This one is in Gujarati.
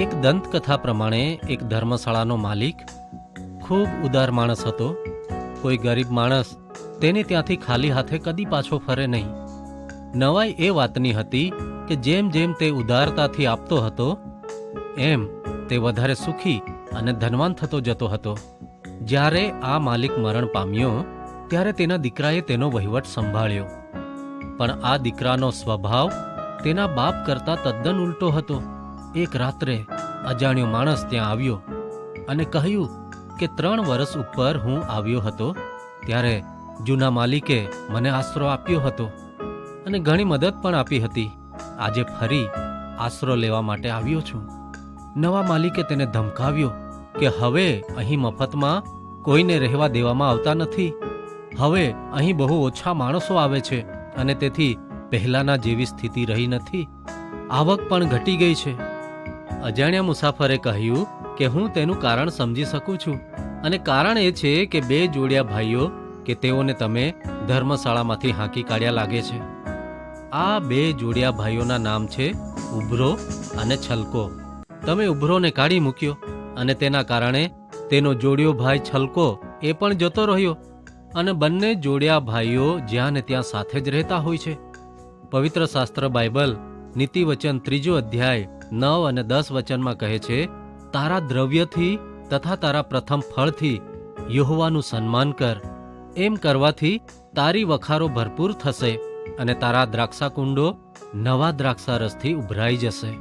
એક દંતકથા પ્રમાણે એક ધર્મશાળાનો માલિક ખૂબ ઉદાર માણસ હતો. કોઈ ગરીબ માણસ તેને ત્યાંથી ખાલી હાથે કદી પાછો ફરે નહીં. નવાઈ એ વાતની હતી કે જેમ જેમ તે ઉદારતાથી આપતો હતો એમ તે વધારે સુખી અને ધનવાન થતો જતો હતો. જ્યારે આ માલિક મરણ પામ્યો ત્યારે તેના દીકરાએ તેનો વહીવટ સંભાળ્યો. પણ આ દીકરાનો સ્વભાવ તેના બાપ કરતાં તદ્દન ઉલટો હતો. એક રાત્રે અજાણ્યો માણસ ત્યાં આવ્યો અને કહ્યું કે 3 વર્ષ ઉપર હું આવ્યો હતો ત્યારે જૂના માલિકે મને આશરો આપ્યો હતો અને ઘણી મદદ પણ આપી હતી. આજે ફરી આશરો લેવા માટે આવ્યો છું. નવા માલિકે તેને ધમકાવ્યો કે હવે અહીં મફતમાં કોઈને રહેવા દેવામાં આવતા નથી. હવે અહીં બહુ ઓછા માણસો આવે છે અને તેથી પહેલાના જેવી સ્થિતિ રહી નથી. આવક પણ ઘટી ગઈ છે. અજાણ્યા મુસાફરે કહ્યું કે હું તેનું કારણ સમજી શકું છું અને કારણ એ છે કે 2 જોડિયા ભાઈઓ કે તેઓને તમે ધર્મશાળામાંથી હાંકી કાઢ્યા લાગે છે. આ 2 જોડિયા ભાઈઓના નામ છે ઉભરો અને છલકો. તમે ઉભરોને કાઢી મૂક્યો અને તેના કારણે તેનો જોડિયો ભાઈ છલકો એ પણ જતો રહ્યો અને બંને જોડિયા ભાઈઓ જ્યાં ને ત્યાં સાથે જ રહેતા હોય છે. પવિત્ર શાસ્ત્ર બાઇબલ નીતિવચન 3 અધ્યાય 9 અને 10 વચનમાં કહે છે, તારા દ્રવ્યથી તથા તારા પ્રથમ ફળથી યહોવાનું સન્માન કર. એમ કરવાથી તારી વખારો ભરપૂર થશે અને તારા દ્રાક્ષાકુંડો નવા દ્રાક્ષારસથી ઉભરાઈ જશે.